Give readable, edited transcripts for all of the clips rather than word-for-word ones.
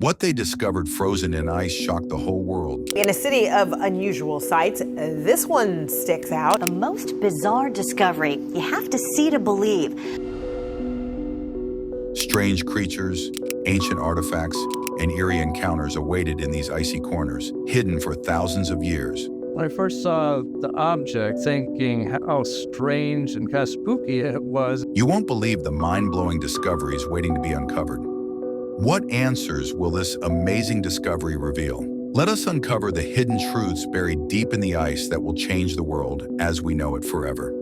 What they discovered frozen in ice shocked the whole world. In a city of unusual sights, this one sticks out. The most bizarre discovery. You have to see to believe. Strange creatures, ancient artifacts, and eerie encounters awaited in these icy corners, hidden for thousands of years. When I first saw the object, thinking how strange and kind of spooky it was. You won't believe the mind-blowing discoveries waiting to be uncovered. What answers will this amazing discovery reveal? Let us uncover the hidden truths buried deep in the ice that will change the world as we know it forever.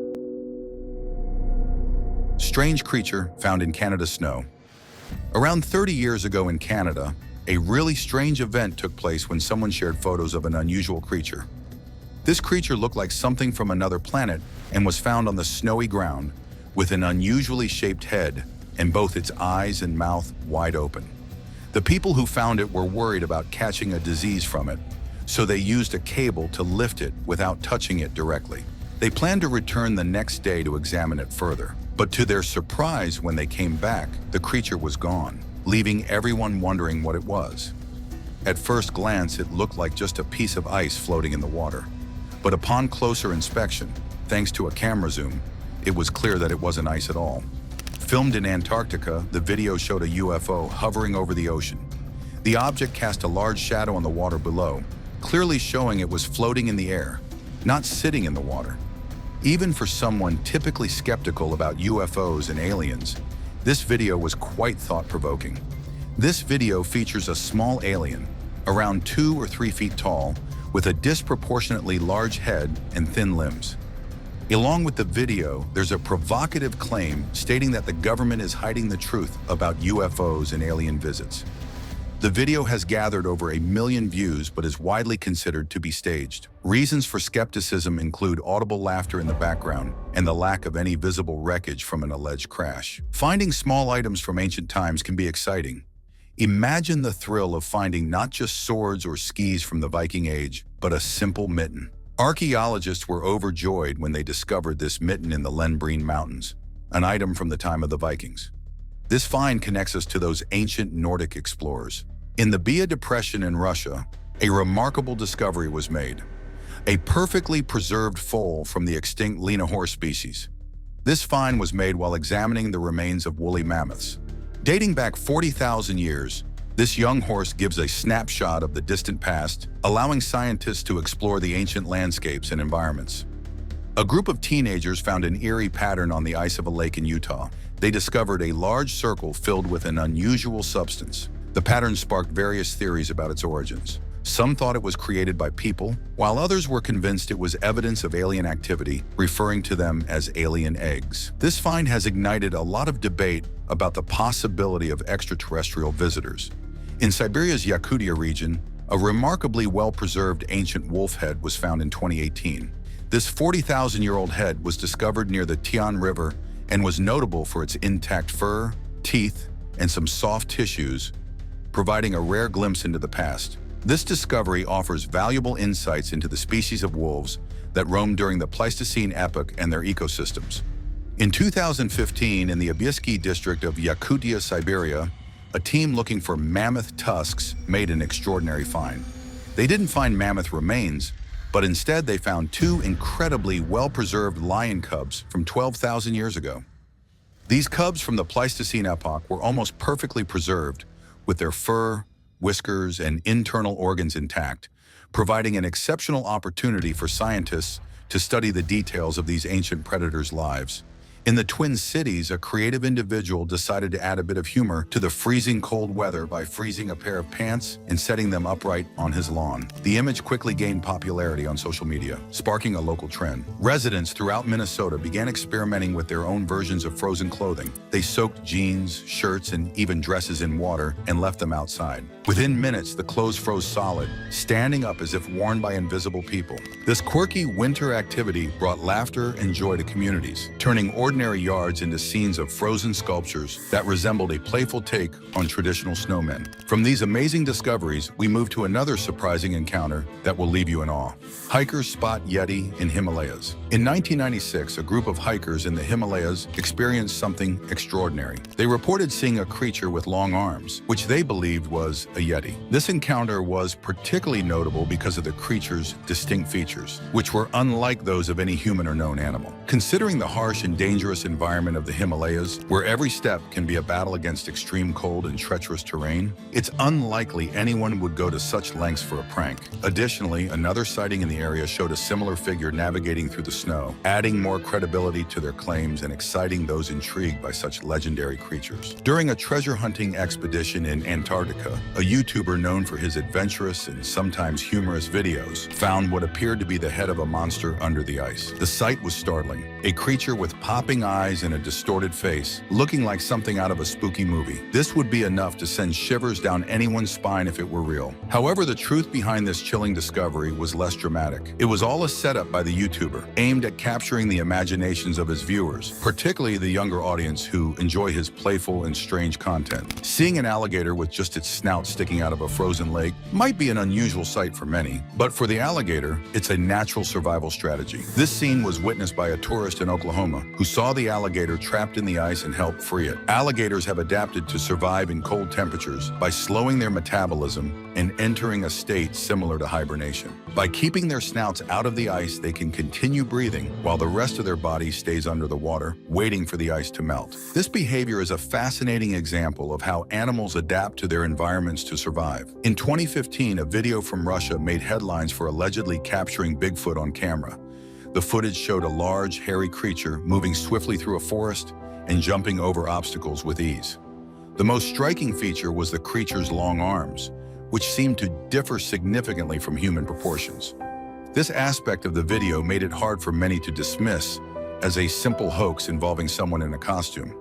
Strange creature found in Canada's snow. Around 30 years ago in Canada, a really strange event took place when someone shared photos of an unusual creature. This creature looked like something from another planet and was found on the snowy ground with an unusually shaped head and both its eyes and mouth wide open. The people who found it were worried about catching a disease from it, so they used a cable to lift it without touching it directly. They planned to return the next day to examine it further, but to their surprise, when they came back, the creature was gone, leaving everyone wondering what it was. At first glance, it looked like just a piece of ice floating in the water. But upon closer inspection, thanks to a camera zoom, it was clear that it wasn't ice at all. Filmed in Antarctica, the video showed a UFO hovering over the ocean. The object cast a large shadow on the water below, clearly showing it was floating in the air, not sitting in the water. Even for someone typically skeptical about UFOs and aliens, this video was quite thought-provoking. This video features a small alien, around 2 or 3 feet tall, with a disproportionately large head and thin limbs. Along with the video, there's a provocative claim stating that the government is hiding the truth about UFOs and alien visits. The video has gathered over 1 million views but is widely considered to be staged. Reasons for skepticism include audible laughter in the background and the lack of any visible wreckage from an alleged crash. Finding small items from ancient times can be exciting. Imagine the thrill of finding not just swords or skis from the Viking Age, but a simple mitten. Archaeologists were overjoyed when they discovered this mitten in the Lenbreen Mountains, an item from the time of the Vikings. This find connects us to those ancient Nordic explorers. In the Bia Depression in Russia, a remarkable discovery was made: a perfectly preserved foal from the extinct Lena horse species. This find was made while examining the remains of woolly mammoths. Dating back 40,000 years, this young horse gives a snapshot of the distant past, allowing scientists to explore the ancient landscapes and environments. A group of teenagers found an eerie pattern on the ice of a lake in Utah. They discovered a large circle filled with an unusual substance. The pattern sparked various theories about its origins. Some thought it was created by people, while others were convinced it was evidence of alien activity, referring to them as alien eggs. This find has ignited a lot of debate about the possibility of extraterrestrial visitors. In Siberia's Yakutia region, a remarkably well-preserved ancient wolf head was found in 2018. This 40,000-year-old head was discovered near the Tian River and was notable for its intact fur, teeth, and some soft tissues, providing a rare glimpse into the past. This discovery offers valuable insights into the species of wolves that roamed during the Pleistocene epoch and their ecosystems. In 2015, in the Abiysky district of Yakutia, Siberia, a team looking for mammoth tusks made an extraordinary find. They didn't find mammoth remains, but instead they found 2 incredibly well-preserved lion cubs from 12,000 years ago. These cubs from the Pleistocene epoch were almost perfectly preserved, with their fur, whiskers, and internal organs intact, providing an exceptional opportunity for scientists to study the details of these ancient predators' lives. In the Twin Cities, a creative individual decided to add a bit of humor to the freezing cold weather by freezing a pair of pants and setting them upright on his lawn. The image quickly gained popularity on social media, sparking a local trend. Residents throughout Minnesota began experimenting with their own versions of frozen clothing. They soaked jeans, shirts, and even dresses in water and left them outside. Within minutes, the clothes froze solid, standing up as if worn by invisible people. This quirky winter activity brought laughter and joy to communities, turning ordinary ordinary yards into scenes of frozen sculptures that resembled a playful take on traditional snowmen. From these amazing discoveries, we move to another surprising encounter that will leave you in awe. Hikers spot Yeti in Himalayas. In 1996, a group of hikers in the Himalayas experienced something extraordinary. They reported seeing a creature with long arms, which they believed was a Yeti. This encounter was particularly notable because of the creature's distinct features, which were unlike those of any human or known animal. Considering the harsh and dangerous environment of the Himalayas, where every step can be a battle against extreme cold and treacherous terrain, it's unlikely anyone would go to such lengths for a prank. Additionally, another sighting in the area showed a similar figure navigating through the snow, adding more credibility to their claims and exciting those intrigued by such legendary creatures. During a treasure hunting expedition in Antarctica, a YouTuber known for his adventurous and sometimes humorous videos found what appeared to be the head of a monster under the ice. The sight was startling. A creature with popping eyes and a distorted face, looking like something out of a spooky movie. This would be enough to send shivers down anyone's spine if it were real. However, the truth behind this chilling discovery was less dramatic. It was all a setup by the YouTuber, aimed at capturing the imaginations of his viewers, particularly the younger audience who enjoy his playful and strange content. Seeing an alligator with just its snout sticking out of a frozen lake might be an unusual sight for many, but for the alligator, it's a natural survival strategy. This scene was witnessed by a tourist in Oklahoma who saw the alligator trapped in the ice and helped free it. Alligators have adapted to survive in cold temperatures by slowing their metabolism and entering a state similar to hibernation. By keeping their snouts out of the ice, they can continue breathing while the rest of their body stays under the water, waiting for the ice to melt. This behavior is a fascinating example of how animals adapt to their environments to survive. In 2015, a video from Russia made headlines for allegedly capturing Bigfoot on camera. The footage showed a large, hairy creature moving swiftly through a forest and jumping over obstacles with ease. The most striking feature was the creature's long arms, which seemed to differ significantly from human proportions. This aspect of the video made it hard for many to dismiss as a simple hoax involving someone in a costume.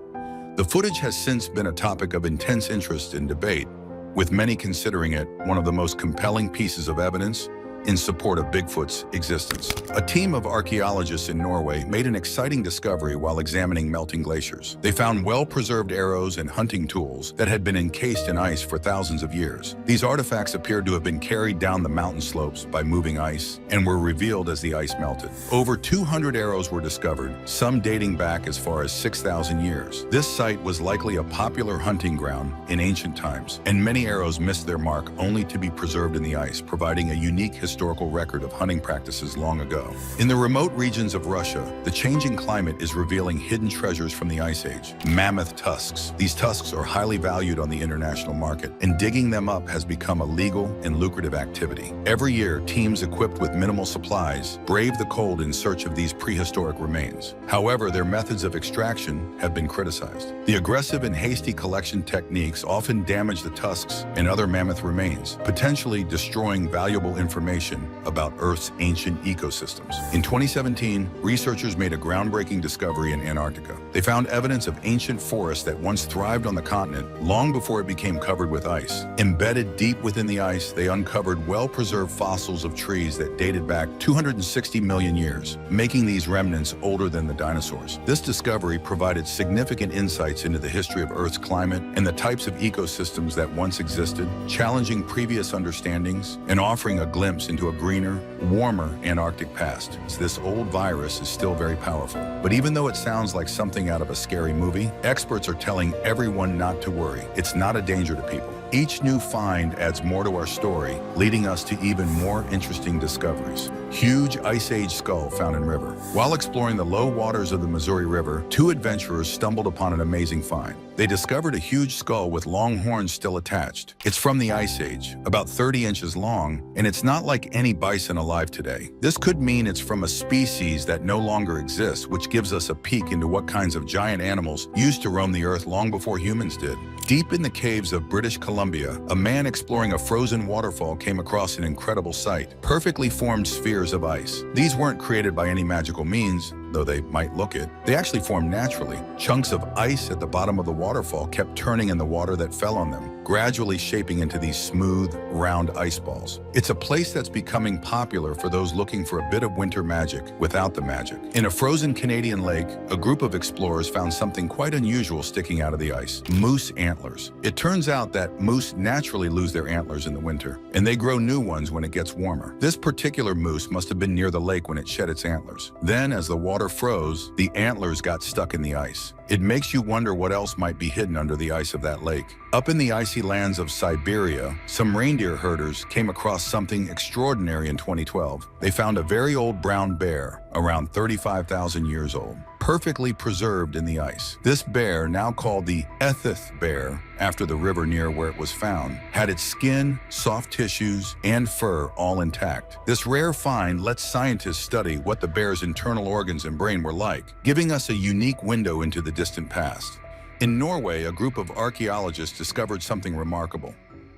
The footage has since been a topic of intense interest and debate, with many considering it one of the most compelling pieces of evidence in support of Bigfoot's existence. A team of archaeologists in Norway made an exciting discovery while examining melting glaciers. They found well-preserved arrows and hunting tools that had been encased in ice for thousands of years. These artifacts appeared to have been carried down the mountain slopes by moving ice and were revealed as the ice melted. Over 200 arrows were discovered, some dating back as far as 6,000 years. This site was likely a popular hunting ground in ancient times, and many arrows missed their mark only to be preserved in the ice, providing a unique historical record of hunting practices long ago. In the remote regions of Russia, the changing climate is revealing hidden treasures from the Ice Age. Mammoth tusks. These tusks are highly valued on the international market, and digging them up has become a legal and lucrative activity. Every year, teams equipped with minimal supplies brave the cold in search of these prehistoric remains. However, their methods of extraction have been criticized. The aggressive and hasty collection techniques often damage the tusks and other mammoth remains, potentially destroying valuable information about Earth's ancient ecosystems. In 2017, researchers made a groundbreaking discovery in Antarctica. They found evidence of ancient forests that once thrived on the continent long before it became covered with ice. Embedded deep within the ice, they uncovered well-preserved fossils of trees that dated back 260 million years, making these remnants older than the dinosaurs. This discovery provided significant insights into the history of Earth's climate and the types of ecosystems that once existed, challenging previous understandings and offering a glimpse into a greener, warmer Antarctic past. This old virus is still very powerful. But even though it sounds like something out of a scary movie, experts are telling everyone not to worry. It's not a danger to people. Each new find adds more to our story, leading us to even more interesting discoveries. Huge Ice Age skull found in river. While exploring the low waters of the Missouri River, two adventurers stumbled upon an amazing find. They discovered a huge skull with long horns still attached. It's from the Ice Age, about 30 inches long, and it's not like any bison alive today. This could mean it's from a species that no longer exists, which gives us a peek into what kinds of giant animals used to roam the earth long before humans did. Deep in the caves of British Columbia, a man exploring a frozen waterfall came across an incredible sight: perfectly formed spheres of ice. These weren't created by any magical means, though they might look it. They actually formed naturally. Chunks of ice at the bottom of the waterfall kept turning in the water that fell on them, gradually shaping into these smooth, round ice balls. It's a place that's becoming popular for those looking for a bit of winter magic without the magic. In a frozen Canadian lake, a group of explorers found something quite unusual sticking out of the ice: moose antlers. It turns out that moose naturally lose their antlers in the winter, and they grow new ones when it gets warmer. This particular moose must have been near the lake when it shed its antlers. Then, as the water froze, the antlers got stuck in the ice. It makes you wonder what else might be hidden under the ice of that lake. Up in the icy lands of Siberia, some reindeer herders came across something extraordinary in 2012. They found a very old brown bear, around 35,000 years old, perfectly preserved in the ice. This bear, now called the Yeti bear, after the river near where it was found, had its skin, soft tissues, and fur all intact. This rare find lets scientists study what the bear's internal organs and brain were like, giving us a unique window into the distant past. In Norway, a group of archaeologists discovered something remarkable.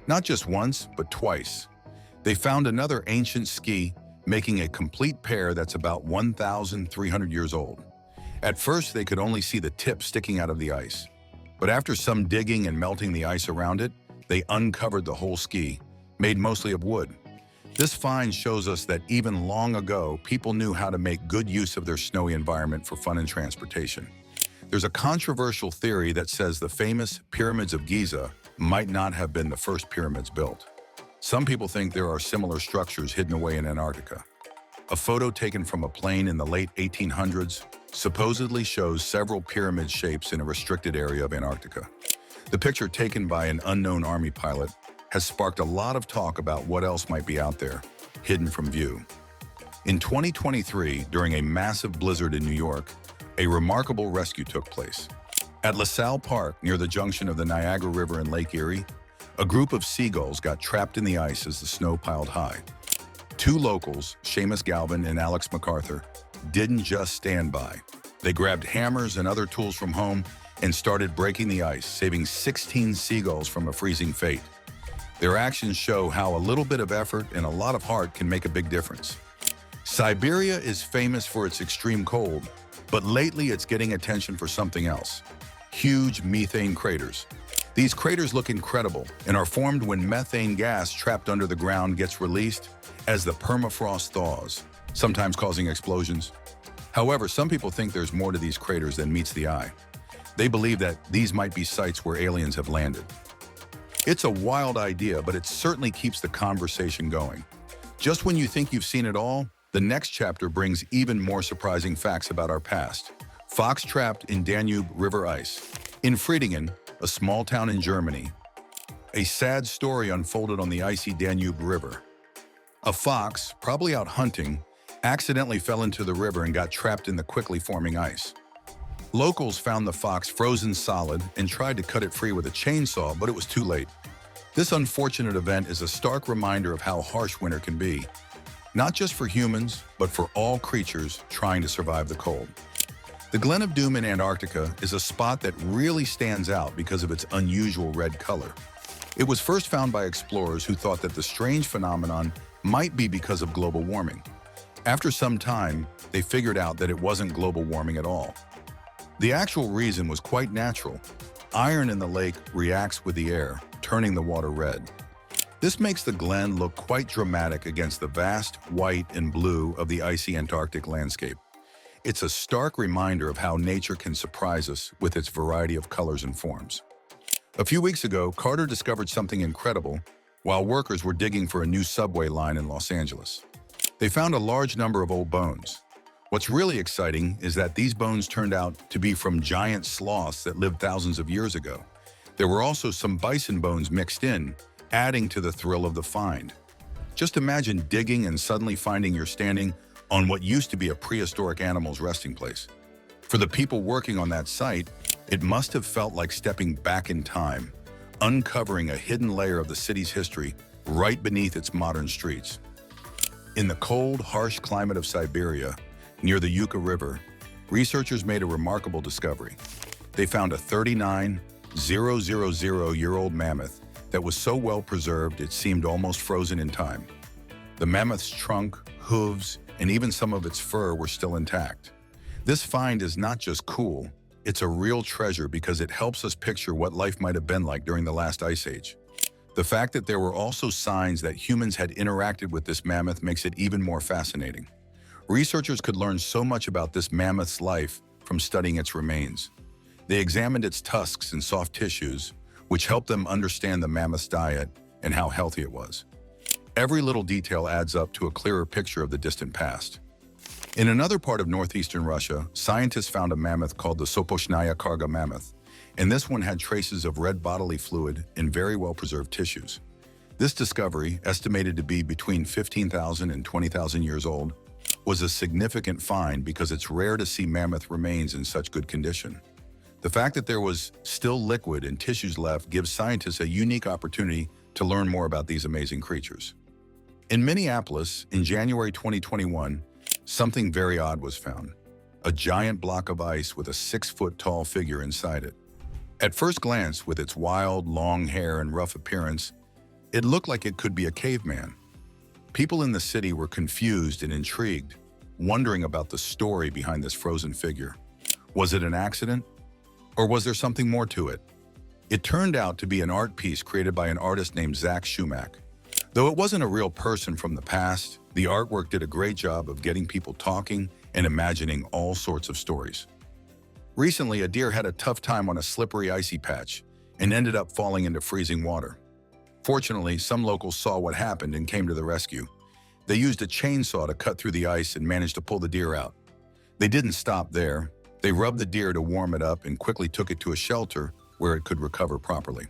Not just once, but twice. They found another ancient ski, making a complete pair that's about 1,300 years old. At first, they could only see the tip sticking out of the ice. But after some digging and melting the ice around it, they uncovered the whole ski, made mostly of wood. This find shows us that even long ago, people knew how to make good use of their snowy environment for fun and transportation. There's a controversial theory that says the famous pyramids of Giza might not have been the first pyramids built. Some people think there are similar structures hidden away in Antarctica. A photo taken from a plane in the late 1800s supposedly shows several pyramid shapes in a restricted area of Antarctica. The picture, taken by an unknown Army pilot, has sparked a lot of talk about what else might be out there, hidden from view. In 2023, during a massive blizzard in New York, a remarkable rescue took place. At LaSalle Park, near the junction of the Niagara River and Lake Erie, a group of seagulls got trapped in the ice as the snow piled high. Two locals, Seamus Galvin and Alex MacArthur, didn't just stand by. They grabbed hammers and other tools from home and started breaking the ice, saving 16 seagulls from a freezing fate. Their actions show how a little bit of effort and a lot of heart can make a big difference. Siberia is famous for its extreme cold, but lately it's getting attention for something else: huge methane craters. These craters look incredible and are formed when methane gas trapped under the ground gets released as the permafrost thaws, sometimes causing explosions. However, some people think there's more to these craters than meets the eye. They believe that these might be sites where aliens have landed. It's a wild idea, but it certainly keeps the conversation going. Just when you think you've seen it all, the next chapter brings even more surprising facts about our past. Fox trapped in Danube River ice. In Friedingen, a small town in Germany, a sad story unfolded on the icy Danube River. A fox, probably out hunting, accidentally fell into the river and got trapped in the quickly forming ice. Locals found the fox frozen solid and tried to cut it free with a chainsaw, but it was too late. This unfortunate event is a stark reminder of how harsh winter can be, not just for humans, but for all creatures trying to survive the cold. The Glen of Doom in Antarctica is a spot that really stands out because of its unusual red color. It was first found by explorers who thought that the strange phenomenon might be because of global warming. After some time, they figured out that it wasn't global warming at all. The actual reason was quite natural. Iron in the lake reacts with the air, turning the water red. This makes the glen look quite dramatic against the vast white and blue of the icy Antarctic landscape. It's a stark reminder of how nature can surprise us with its variety of colors and forms. A few weeks ago, Carter discovered something incredible while workers were digging for a new subway line in Los Angeles. They found a large number of old bones. What's really exciting is that these bones turned out to be from giant sloths that lived thousands of years ago. There were also some bison bones mixed in, adding to the thrill of the find. Just imagine digging and suddenly finding you're standing on what used to be a prehistoric animal's resting place. For the people working on that site, it must have felt like stepping back in time, uncovering a hidden layer of the city's history right beneath its modern streets. In the cold, harsh climate of Siberia, near the Yuka River, researchers made a remarkable discovery. They found a 39,000-year-old mammoth that was so well preserved it seemed almost frozen in time. The mammoth's trunk, hooves, and even some of its fur were still intact. This find is not just cool, It's a real treasure because it helps us picture what life might have been like during the last ice age. The fact that there were also signs that humans had interacted with this mammoth makes it even more fascinating. Researchers could learn so much about this mammoth's life from studying its remains. They examined its tusks and soft tissues, which helped them understand the mammoth's diet and how healthy it was. Every little detail adds up to a clearer picture of the distant past. In another part of northeastern Russia, scientists found a mammoth called the Soposhnaya Karga mammoth, and this one had traces of red bodily fluid in very well-preserved tissues. This discovery, estimated to be between 15,000 and 20,000 years old, was a significant find because it's rare to see mammoth remains in such good condition. The fact that there was still liquid and tissues left gives scientists a unique opportunity to learn more about these amazing creatures. In Minneapolis, in January 2021, something very odd was found. A giant block of ice with a 6-foot-tall figure inside it. At first glance, with its wild, long hair and rough appearance, it looked like it could be a caveman. People in the city were confused and intrigued, wondering about the story behind this frozen figure. Was it an accident? Or was there something more to it? It turned out to be an art piece created by an artist named Zach Schumack. Though it wasn't a real person from the past, the artwork did a great job of getting people talking and imagining all sorts of stories. Recently, a deer had a tough time on a slippery, icy patch and ended up falling into freezing water. Fortunately, some locals saw what happened and came to the rescue. They used a chainsaw to cut through the ice and managed to pull the deer out. They didn't stop there. They rubbed the deer to warm it up and quickly took it to a shelter where it could recover properly.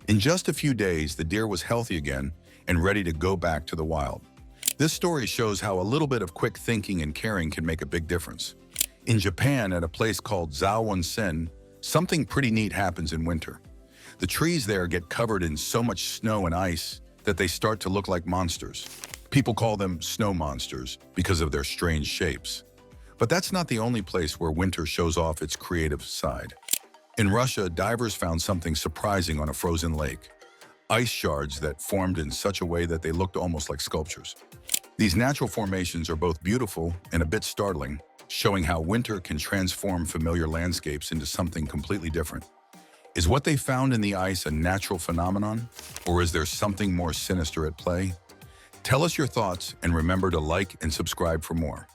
In just a few days, the deer was healthy again and ready to go back to the wild. This story shows how a little bit of quick thinking and caring can make a big difference. In Japan, at a place called Zawansen, something pretty neat happens in winter. The trees there get covered in so much snow and ice that they start to look like monsters. People call them snow monsters because of their strange shapes. But that's not the only place where winter shows off its creative side. In Russia, divers found something surprising on a frozen lake. Ice shards that formed in such a way that they looked almost like sculptures. These natural formations are both beautiful and a bit startling, showing how winter can transform familiar landscapes into something completely different. Is what they found in the ice a natural phenomenon, or is there something more sinister at play? Tell us your thoughts and remember to like and subscribe for more.